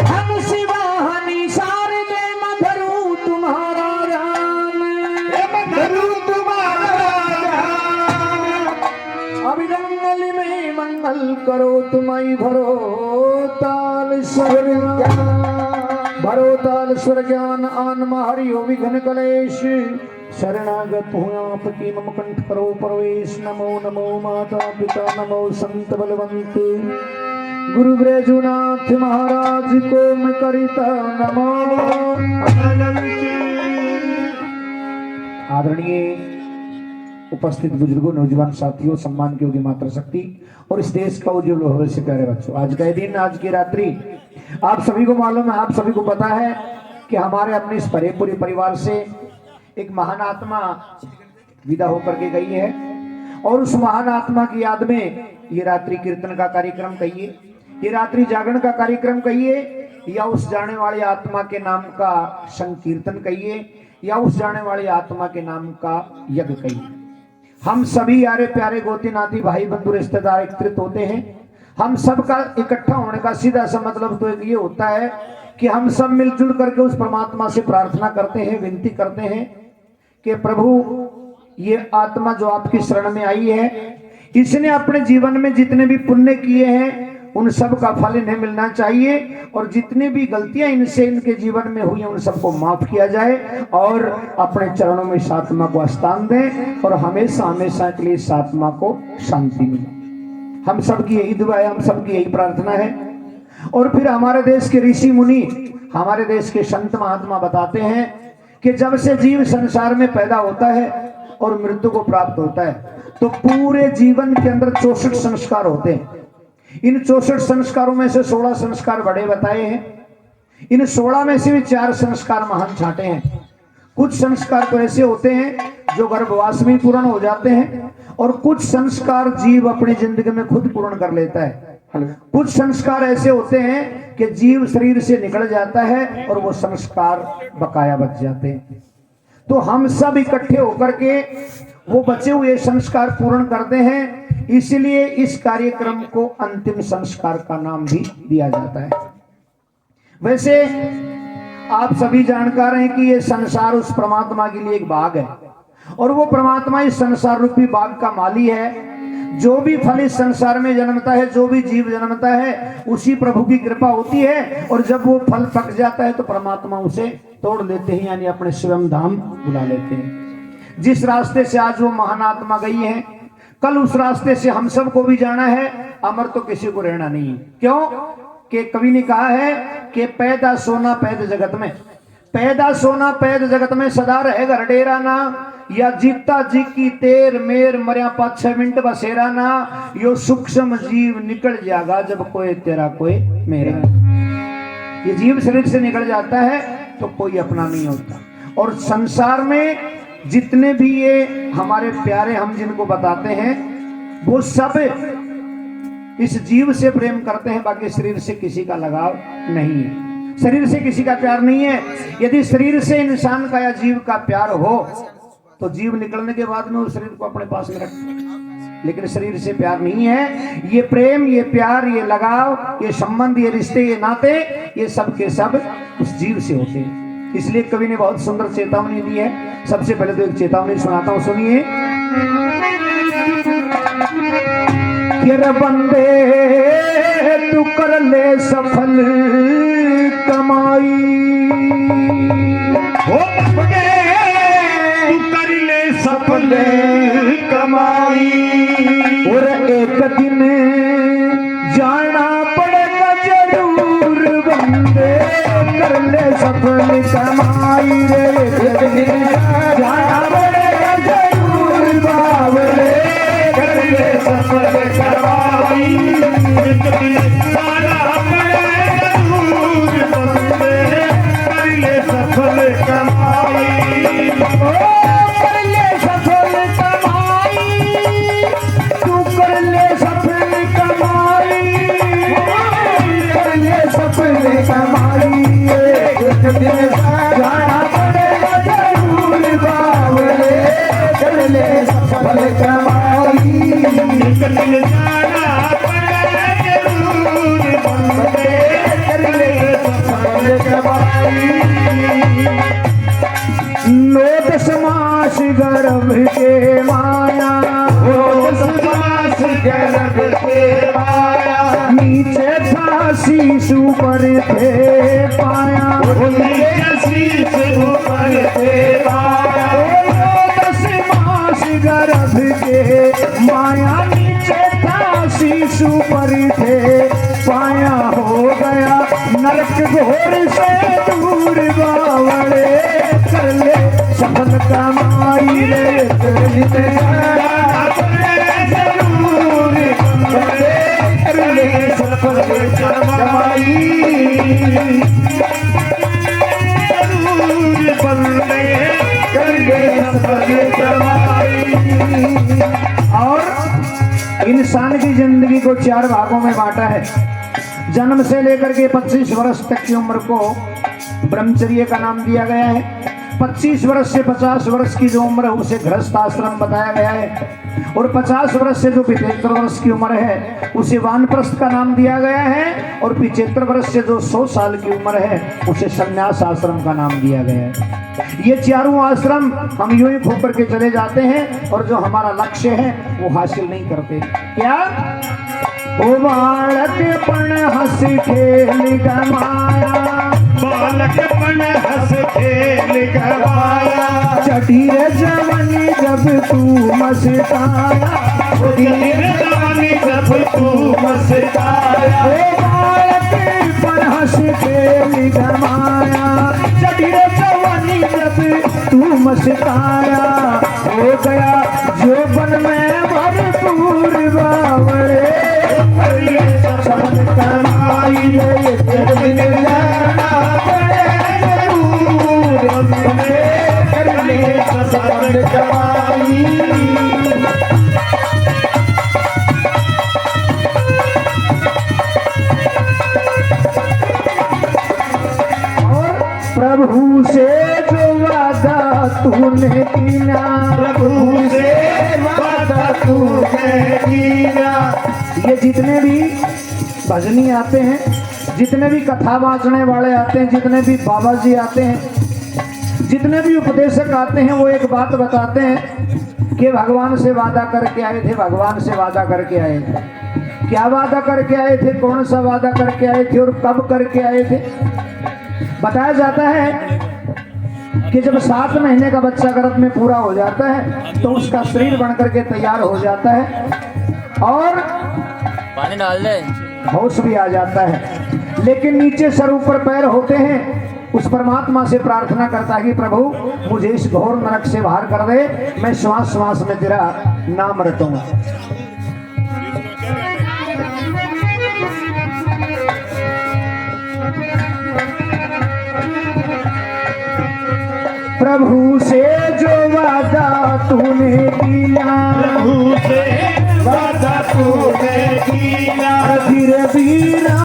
हम शिवाहनी शारदे मधुरु तुम्हारा जान, मधुरु तुम्हारा जान। अभिजंगल में मंगल करो तुम्हारी भरो ताल स्वर ज्ञान, भरो ताल स्वर ज्ञान आन हरिओ विघ्न कलेश। शरणागत हूँ आपकी मम कंठ करो प्रवेश। नमो नमो माता पिता नमो संत बलवंत, गुरु ब्रजनाथ महाराज को मैं करिता नमो। आदरणीय उपस्थित बुजुर्गों, नौजवान साथियों, सम्मान की योगी मातृशक्ति और इस देश का उज्जवल भविष्य प्यारे बच्चों, आज का दिन, आज की रात्रि आप सभी को मालूम है, आप सभी को पता है कि हमारे अपने इस पूरे परिवार से एक महान आत्मा विदा होकर के गई है और उस महान आत्मा की याद में ये रात्रि कीर्तन का कार्यक्रम कहिए, ये रात्रि जागरण का कार्यक्रम कहिए, या उस जाने वाली आत्मा के नाम का संकीर्तन कहिए, या उस जाने वाली आत्मा के नाम का यज्ञ कहिए। हम सभी यारे प्यारे गोती नाती भाई बंधु रिश्तेदार एकत्रित होते हैं। हम सब का इकट्ठा होने का सीधा सा मतलब तो ये होता है कि हम सब मिलजुल करके उस परमात्मा से प्रार्थना करते हैं, विनती करते हैं कि प्रभु ये आत्मा जो आपकी शरण में आई है, इसने अपने जीवन में जितने भी पुण्य किए हैं उन सब का फल इन्हें मिलना चाहिए, और जितनी भी गलतियां इनसे इनके जीवन में हुई हैं उन सबको माफ किया जाए और अपने चरणों में इस आत्मा को स्थान दें और हमेशा हमेशा के लिए इस आत्मा को शांति मिले। हम सबकी यही दुआ है, हम सबकी यही प्रार्थना है। और फिर हमारे देश के ऋषि मुनि, हमारे देश के संत महात्मा बताते हैं कि जब से जीव संसार में पैदा होता है और मृत्यु को प्राप्त होता है तो पूरे जीवन के अंदर 64 संस्कार होते हैं। इन 64 संस्कारों में से 16 संस्कार बड़े बताए हैं। इन 16 में से भी 4 संस्कार महान छांटे हैं। कुछ संस्कार तो ऐसे होते हैं जो गर्भवास में पूर्ण हो जाते हैं, और कुछ संस्कार जीव अपनी जिंदगी में खुद पूर्ण कर लेता है। कुछ संस्कार ऐसे होते हैं कि जीव शरीर से निकल जाता है और वो संस्कार बकाया बच जाते हैं। तो हम सब इकट्ठे होकर के वो बचे हुए संस्कार पूर्ण करते हैं, इसलिए इस कार्यक्रम को अंतिम संस्कार का नाम भी दिया जाता है। वैसे आप सभी जानकार हैं कि ये संसार उस परमात्मा के लिए एक बाग है, और वो परमात्मा इस संसार रूपी बाग का माली है। जो भी फल इस संसार में जन्मता है, जो भी जीव जन्मता है, उसी प्रभु की कृपा होती है, और जब वो फल पक जाता है तो परमात्मा उसे तोड़ लेते हैं, यानी अपने स्वयं धाम बुला लेते हैं। जिस रास्ते से आज वो महान आत्मा गई है, कल उस रास्ते से हम सबको भी जाना है। अमर तो किसी को रहना नहीं है। क्यों कि कवि ने कहा है कि पैदा सोना पैद जगत में, पैदा सोना पैद जगत में सदा रहे घर डेरा ना, या जीता जी की तेर मेर मरिया 5-6 मिनट बसेरा ना, यो सूक्ष्म जीव निकल जाएगा जब कोई तेरा कोई मेरा। ये जीव शरीर से निकल जाता है तो कोई अपना नहीं होता। और संसार में जितने भी ये हमारे प्यारे हम जिनको बताते हैं, वो सब इस जीव से प्रेम करते हैं, बाकी शरीर से किसी का लगाव नहीं है, शरीर से किसी का प्यार नहीं है। यदि शरीर से इंसान का या जीव का प्यार हो तो जीव निकलने के बाद में उस शरीर को अपने पास में रखते, लेकिन शरीर से प्यार नहीं है। ये प्रेम, ये प्यार, ये लगाव, ये संबंध, ये रिश्ते, ये नाते, ये सब के सब उस जीव से होते हैं। इसलिए कवि ने बहुत सुंदर चेतावनी दी है। सबसे पहले तो एक चेतावनी सुनाता हूं, सुनिए। बंदे तू कर ले सफल कमाई, सफल कमाई, और एक दिन जाना पड़ेगा जरूर बंदे कर ले सफल कमाई रे, एक दिन जाना पड़ेगा जरूर बावरे कर ले सफल कमाई, एक दिन जाना पड़ेगा जरूर बंदे कर ले सफल कमाई। जाना पड़ेगा जरूर बावले कर ले सफल कमाई, जाना पड़ेगा जरूर नोट समास गर्भ के माया, समास गर्भ के माया, नीचे था शिशु पर थे पाया, नीचे शिशु पर थे पाया। नोट समास गर्भ के माया, नीचे था शिशु पर थे पाया, हो गया नरक घोर से दूर बावड़े, कर ले सफल कमाई रे जरूर, कर ले सफल कमाई, कर ले सफल कमाई। और इंसान की जिंदगी को 4 भागों में बांटा है। जन्म से लेकर के 25 वर्ष तक की उम्र को ब्रह्मचर्य का नाम दिया गया है। 25 वर्ष से 50 वर्ष की जो उम्र है उसे गृहस्थ आश्रम बताया गया है, और 50 वर्ष से जो 75 वर्ष की उम्र है उसे वानप्रस्थ का नाम दिया गया है, और 75 वर्ष से जो 100 साल की उम्र है उसे संन्यास आश्रम का नाम दिया गया है। ये चारों आश्रम हम यूं ही फूक करके चले जाते हैं, और जो हमारा लक्ष्य है वो हासिल नहीं करते। क्या ओ बालकपन हंस खेल गमाया, बालकपन हंस खेल गवाया, चढ़ी जवानी जब तू मस्ताया, जवानी जब तू मस्ताया। ओ बालकपन हंस खेल गमाया, चढ़ी जवानी जब तू मस्ताया, हो गया जोबन में भरपूर बावड़े, सफल कमाई ले दिन जाना पड़े जरूर, कर ले सफल कमाई। और प्रभु से जो वादा तूने किया, प्रभु से वादा तूने किया। ये जितने भी भजनी आते हैं, जितने भी कथा वाचने वाले आते हैं, जितने भी बाबा जी आते हैं, जितने भी उपदेशक आते हैं, वो एक बात बताते हैं कि भगवान से वादा करके आए थे, भगवान से वादा करके आए थे। क्या वादा करके आए थे, कौन सा वादा करके आए थे और कब करके आए थे? बताया जाता है कि जब 7 महीने का बच्चा गर्भ में पूरा हो जाता है तो उसका शरीर बनकर के तैयार हो जाता है, और पानी डाल दे, होश भी आ जाता है, लेकिन नीचे सर ऊपर पैर होते हैं। उस परमात्मा से प्रार्थना करता है कि प्रभु मुझे इस घोर नरक से बाहर कर दे, मैं श्वास श्वास में तेरा नाम रटूंगा। प्रभु से जो वादा तूने किया, प्रभु से वादा तूने किया, धीरे धीरे